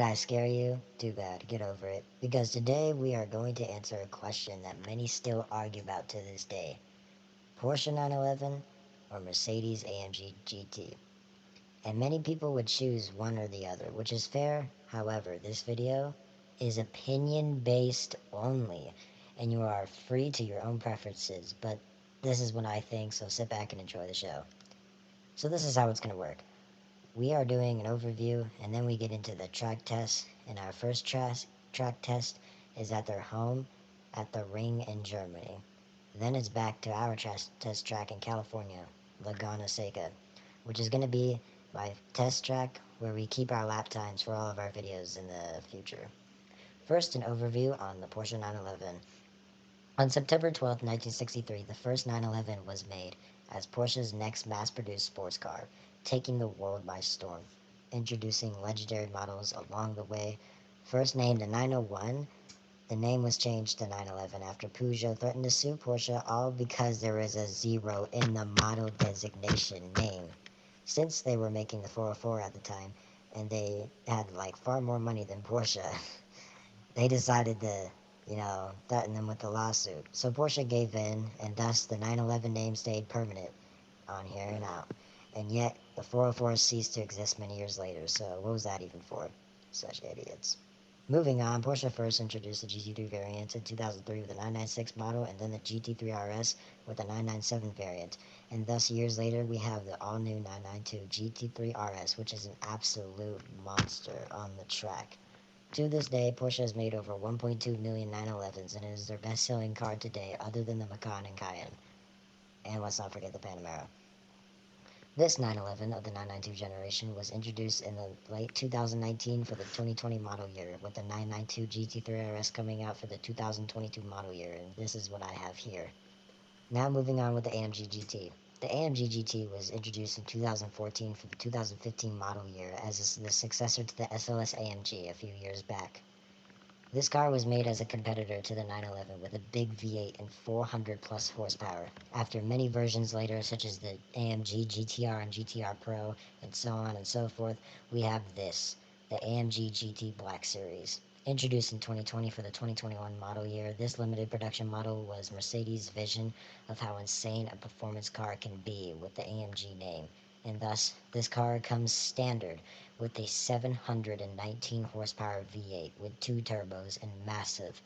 I scare you? Too bad, get over it. Because today we are going to answer a question that many still argue about to this day. Porsche 911 or Mercedes AMG GT? And many people would choose one or the other, which is fair. However, this video is opinion based only, and you are free to your own preferences, but this is what I think, so sit back and enjoy the show. So this is how it's going to work. We are doing an overview, and then we get into the track test, and our first track test is at their home at the Ring in Germany. Then it's back to our test track in California, Laguna, Seca, which is going to be my test track where we keep our lap times for all of our videos in the future. First, an overview on the Porsche 911. On September 12, 1963, the first 911 was made as Porsche's next mass-produced sports car, taking the world by storm, introducing legendary models along the way. First named the 901, the name was changed to 911 after Peugeot threatened to sue Porsche, all because there was a zero in the model designation name. Since they were making the 404 at the time, and they had like far more money than Porsche, they decided to threaten them with a lawsuit. So Porsche gave in, and thus the 911 name stayed permanent on here and out. And yet, the 404 ceased to exist many years later, so what was that even for? Such idiots. Moving on, Porsche first introduced the GT3 variant in 2003 with the 996 model, and then the GT3 RS with the 997 variant. And thus, years later, we have the all-new 992 GT3 RS, which is an absolute monster on the track. To this day, Porsche has made over 1.2 million 911s, and it is their best-selling car today, other than the Macan and Cayenne. And let's not forget the Panamera. This 911 of the 992 generation was introduced in the late 2019 for the 2020 model year, with the 992 GT3 RS coming out for the 2022 model year, and this is what I have here. Now moving on with the AMG GT. The AMG GT was introduced in 2014 for the 2015 model year as the successor to the SLS AMG a few years back. This car was made as a competitor to the 911 with a big V8 and 400 plus horsepower. After many versions later, such as the AMG GTR and GTR Pro, and so on and so forth, we have this, the AMG GT Black Series. Introduced in 2020 for the 2021 model year, this limited production model was Mercedes' vision of how insane a performance car can be with the AMG name, and thus this car comes standard with a 719 horsepower V8 with 2 turbos and massive,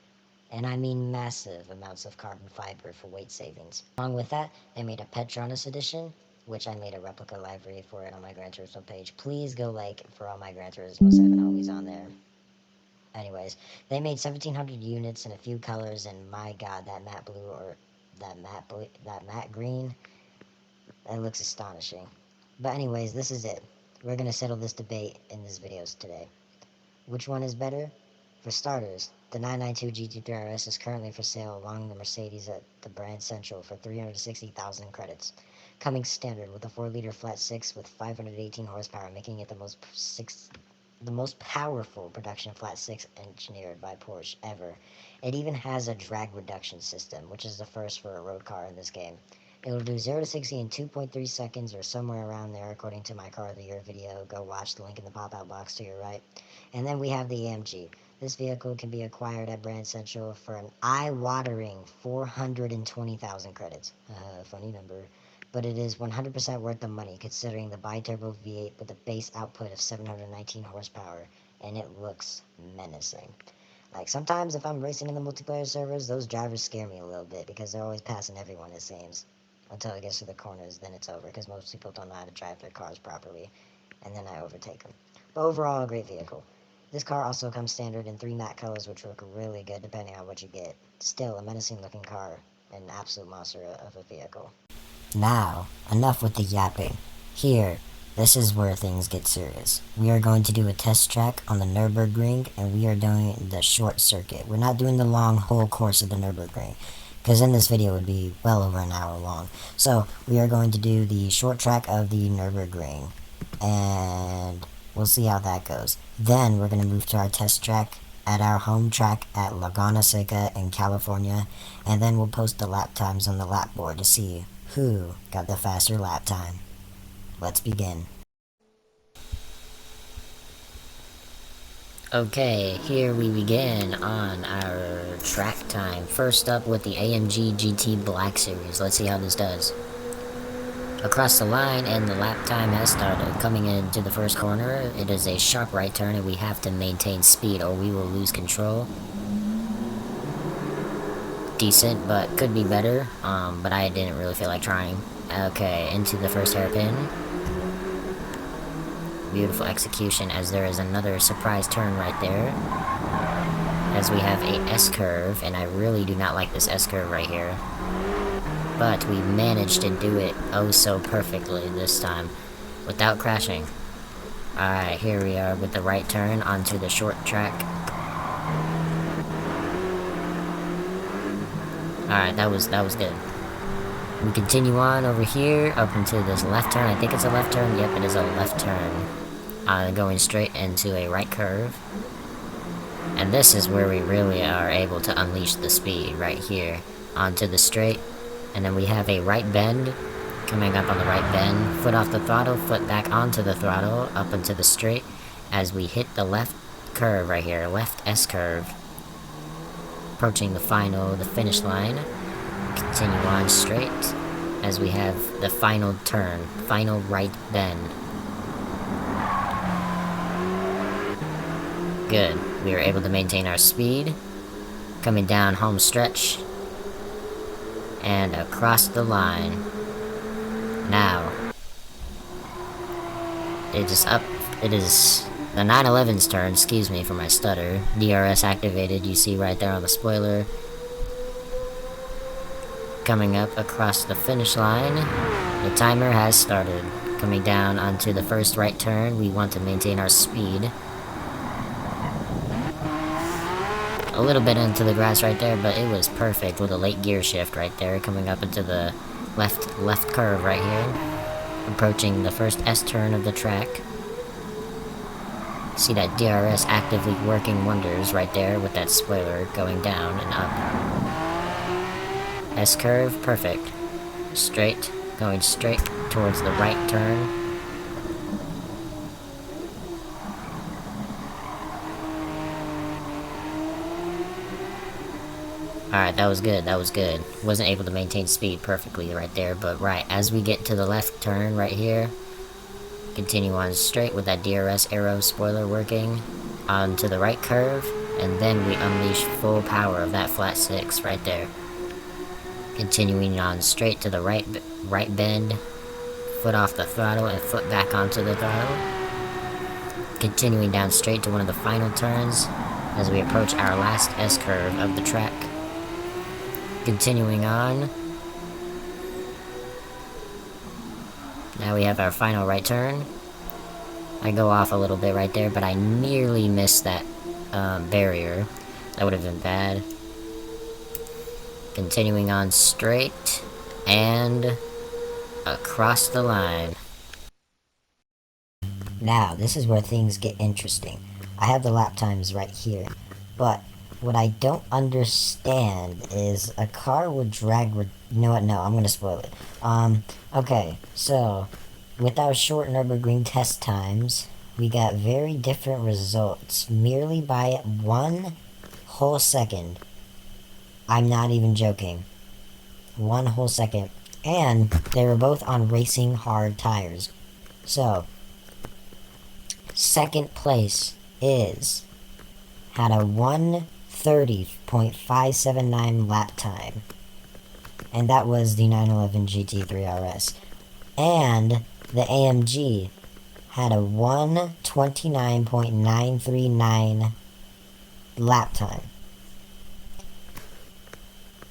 and I mean massive, amounts of carbon fiber for weight savings. Along with that, they made a Petronas edition, which I made a replica livery for it on my Gran Turismo page. Please go like it for all my Gran Turismo 7 homies on there. Anyways, they made 1,700 units in a few colors, and my god, that matte blue or that matte green, that looks astonishing. But anyways, this is it. We're going to settle this debate in this video today. Which one is better? For starters, the 992 GT3 RS is currently for sale along the Mercedes at the Brand Central for 360,000 credits, coming standard with a 4-liter flat 6 with 518 horsepower, making it the most powerful production flat 6 engineered by Porsche ever. It even has a drag reduction system, which is the first for a road car in this game. It'll do 0 to 60 in 2.3 seconds or somewhere around there according to my Car of the Year video. Go watch the link in the pop-out box to your right. And then we have the AMG. This vehicle can be acquired at Brand Central for an eye-watering 420,000 credits. Funny number. But it is 100% worth the money considering the bi-turbo V8 with a base output of 719 horsepower, and it looks menacing. Like, sometimes if I'm racing in the multiplayer servers, those drivers scare me a little bit because they're always passing everyone, it seems. Until it gets to the corners, then it's over because most people don't know how to drive their cars properly, and then I overtake them. But overall, a great vehicle. This car also comes standard in 3 matte colors, which look really good depending on what you get. Still, a menacing looking car, and an absolute monster of a vehicle. Now, enough with the yapping. Here, this is where things get serious. We are going to do a test track on the Nurburgring, and we are doing the short circuit. We're not doing the long whole course of the Nurburgring, because then this video would be well over an hour long. So, we are going to do the short track of the Nurburgring, and we'll see how that goes. Then, we're going to move to our test track at our home track at Laguna, Seca in California, and then we'll post the lap times on the lap board to see who got the faster lap time. Let's begin. Okay, here we begin on our track time. First up with the AMG GT Black Series. Let's see how this does. Across the line, and the lap time has started. Coming into the first corner, it is a sharp right turn, and we have to maintain speed or we will lose control. Decent, but could be better, but I didn't really feel like trying. Okay, into the first hairpin. Beautiful execution, as there is another surprise turn right there. As we have a S-curve, and I really do not like this S-curve right here. But we managed to do it oh so perfectly this time, without crashing. Alright, here we are with the right turn onto the short track. Alright, that was good. We continue on over here, up into this left turn. I think it's a left turn. Yep, it is a left turn. Going straight into a right curve. And this is where we really are able to unleash the speed, right here. Onto the straight. And then we have a right bend. Coming up on the right bend. Foot off the throttle, foot back onto the throttle, up into the straight. As we hit the left curve right here. Left S-curve. Approaching the finish line. Continue on straight. As we have the final turn. Final right bend. Good. We were able to maintain our speed. Coming down home stretch. And across the line. Now. It is the 911's turn, excuse me for my stutter. DRS activated, you see right there on the spoiler. Coming up across the finish line. The timer has started. Coming down onto the first right turn, we want to maintain our speed. A little bit into the grass right there, but it was perfect with a late gear shift right there, coming up into the left curve right here. Approaching the first S turn of the track. See that DRS actively working wonders right there with that spoiler going down and up. S curve, perfect. Straight, going straight towards the right turn. Alright, that was good. Wasn't able to maintain speed perfectly right there, but right, as we get to the left turn right here, continue on straight with that DRS arrow spoiler working, onto the right curve, and then we unleash full power of that flat 6 right there. Continuing on straight to the right bend, foot off the throttle and foot back onto the throttle. Continuing down straight to one of the final turns, as we approach our last S-curve of the track. Continuing on. Now we have our final right turn. I go off a little bit right there, but I nearly missed that barrier. That would have been bad. Continuing on straight. And across the line. Now, this is where things get interesting. I have the lap times right here, but what I don't understand is a car would drag... You know what? No, I'm gonna spoil it. Okay, so, with our short nurburgring test times, we got very different results, merely by 1 whole second. I'm not even joking. 1 whole second. And they were both on racing hard tires. So, second place had a 1:30.579 lap time. And that was the 911 GT3 RS. And the AMG had a 1:29.939 lap time.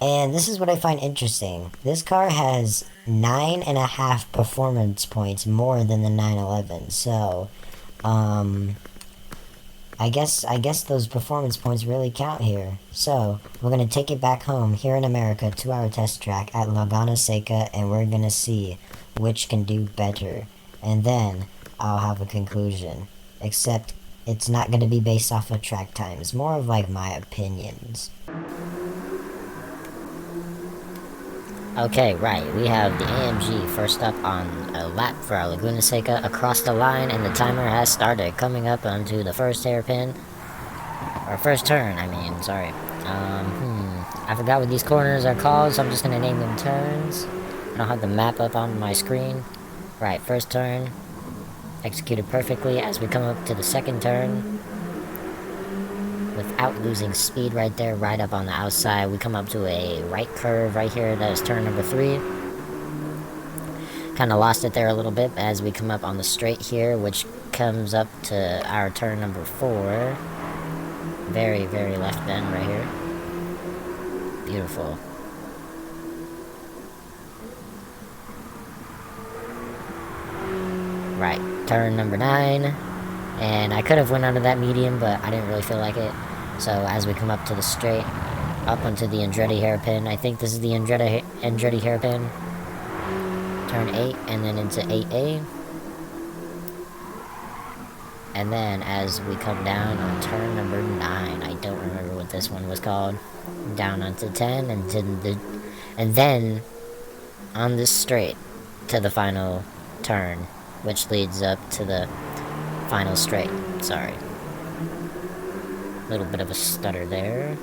And this is what I find interesting. This car has 9.5 performance points more than the 911. So, I guess those performance points really count here. So, we're gonna take it back home here in America to our test track at Laguna, Seca, and we're gonna see which can do better. And then, I'll have a conclusion. Except, it's not gonna be based off of track times. More of like my opinions. Okay, right, we have the AMG first up on a lap for our Laguna Seca across the line, and the timer has started, coming up onto the first hairpin. Or first turn, I mean, sorry. I forgot what these corners are called, so I'm just gonna name them turns. I don't have the map up on my screen. Right, first turn. Executed perfectly as we come up to the second turn. Without losing speed right there, right up on the outside. We come up to a right curve right here. That is turn number 3. Kind of lost it there a little bit as we come up on the straight here, which comes up to our turn number 4. Very, very left bend right here. Beautiful. Right, turn number 9. And I could have went under that median, but I didn't really feel like it. So as we come up to the straight, up onto the Andretti hairpin. I think this is the Andretti hairpin. Turn 8, and then into 8A. And then as we come down on turn number 9, I don't remember what this one was called. Down onto 10, and then on this straight to the final turn, which leads up to the final straight. Sorry. Little bit of a stutter there.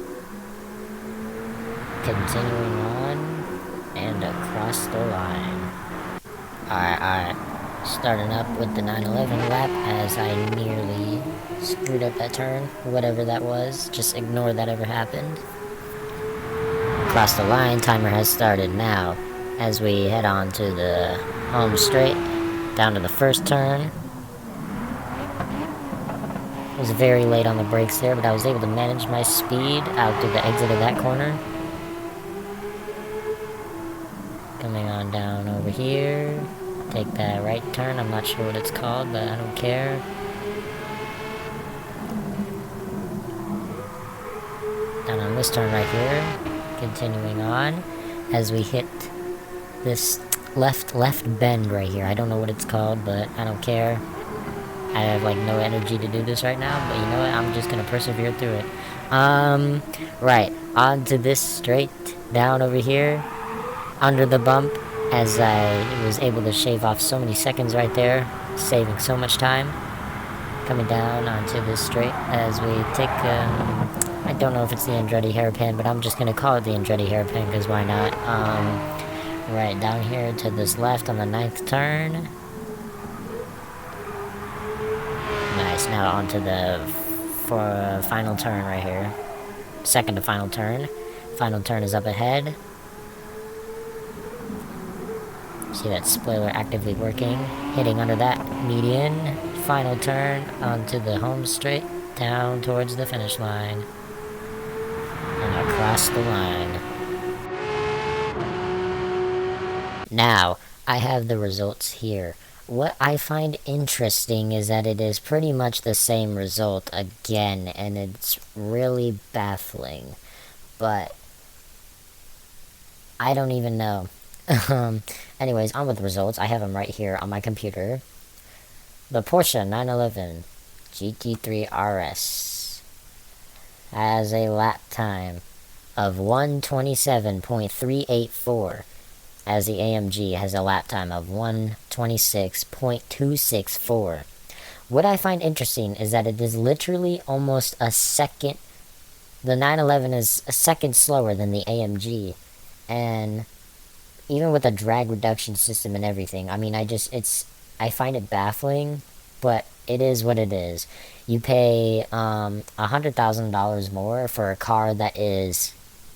Continuing on, and across the line. Alright. Starting up with the 911 lap as I nearly screwed up that turn. Whatever that was, just ignore that ever happened. Across the line, timer has started now. As we head on to the home straight, down to the first turn. I was very late on the brakes there, but I was able to manage my speed out through the exit of that corner. Coming on down over here. Take that right turn. I'm not sure what it's called, but I don't care. Down on this turn right here. Continuing on. As we hit this left bend right here. I don't know what it's called, but I don't care. I have like no energy to do this right now, but you know what? I'm just gonna persevere through it. Right. On to this straight down over here. Under the bump. As I was able to shave off so many seconds right there, saving so much time. Coming down onto this straight as we take, I don't know if it's the Andretti hairpin, but I'm just gonna call it the Andretti hairpin, because why not? Right down here to this left on the 9th turn. Nice, now onto the final turn right here. Second to final turn. Final turn is up ahead. See that spoiler actively working. Hitting under that median. Final turn onto the home straight. Down towards the finish line. And across the line. Now, I have the results here. What I find interesting is that it is pretty much the same result again, and it's really baffling. But I don't even know. Anyways, on with the results. I have them right here on my computer. The Porsche 911 GT3 RS has a lap time of 127.384, as the AMG has a lap time of 126.264. What I find interesting is that it is literally almost a second. The 911 is a second slower than the AMG, and even with a drag reduction system and everything, I mean, I find it baffling, but it is what it is. You pay $100,000 more for a car that is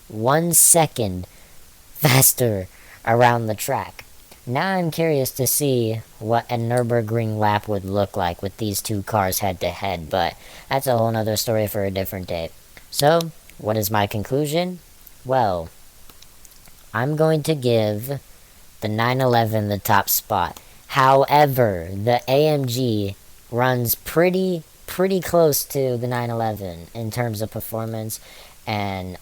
1 second faster around the track. Now I'm curious to see what a Nurburgring lap would look like with these two cars head to head, but that's a whole nother story for a different day. So, what is my conclusion? Well, I'm going to give the 911 the top spot. However, the AMG runs pretty close to the 911 in terms of performance and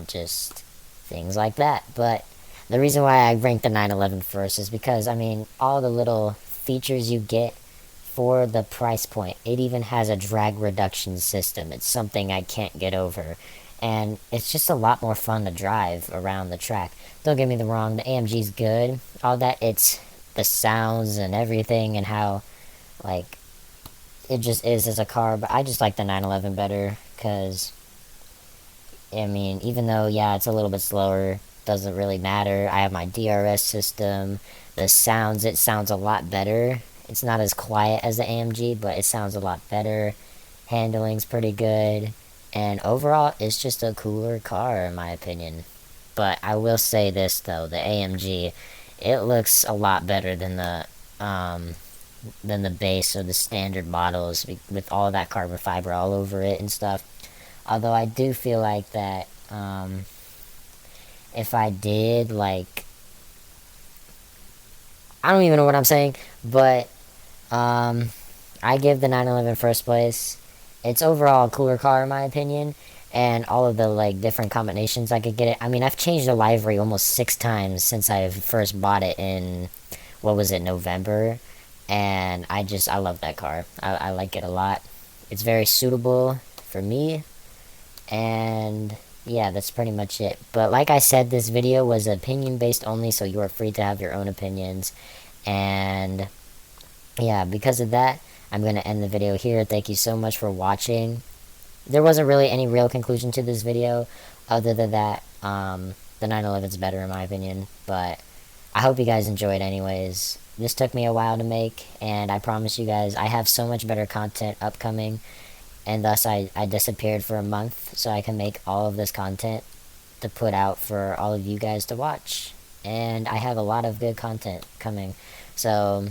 just things like that. But the reason why I ranked the 911 first is because, I mean, all the little features you get for the price point. It even has a drag reduction system. It's something I can't get over. And it's just a lot more fun to drive around the track. Don't get me wrong, the AMG's good. All that, it's the sounds and everything and how, like, it just is as a car. But I just like the 911 better because, I mean, even though, yeah, it's a little bit slower, doesn't really matter. I have my DRS system. The sounds, it sounds a lot better. It's not as quiet as the AMG, but it sounds a lot better. Handling's pretty good. And overall, it's just a cooler car, in my opinion. But I will say this, though. The AMG, it looks a lot better than the base or the standard models with all that carbon fiber all over it and stuff. Although I do feel like that if I did, like, I don't even know what I'm saying, but I give the 911 first place. It's overall a cooler car in my opinion, and all of the like different combinations I could get it. I mean, I've changed the livery almost 6 times since I first bought it in, what was it, November, and I love that car. I like it a lot. It's very suitable for me, and yeah, that's pretty much it. But like I said, this video was opinion based only, so you are free to have your own opinions. And yeah, because of that, I'm going to end the video here. Thank you so much for watching. There wasn't really any real conclusion to this video other than that the 911 is better in my opinion, but I hope you guys enjoyed anyways. This took me a while to make, and I promise you guys I have so much better content upcoming, and thus I disappeared for a month so I can make all of this content to put out for all of you guys to watch. And I have a lot of good content coming, so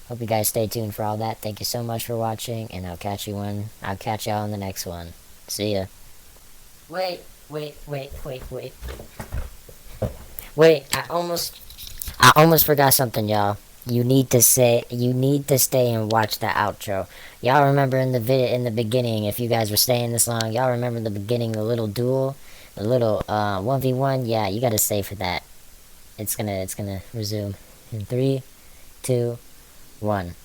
hope you guys stay tuned for all that. Thank you so much for watching, and I'll catch y'all on the next one. See ya. Wait, I almost forgot something, y'all. You need to stay and watch the outro. Y'all remember in the beginning, if you guys were staying this long, y'all remember the beginning, the little duel, the little 1v1. Yeah, you gotta stay for that. It's gonna resume in 3, 2, 1.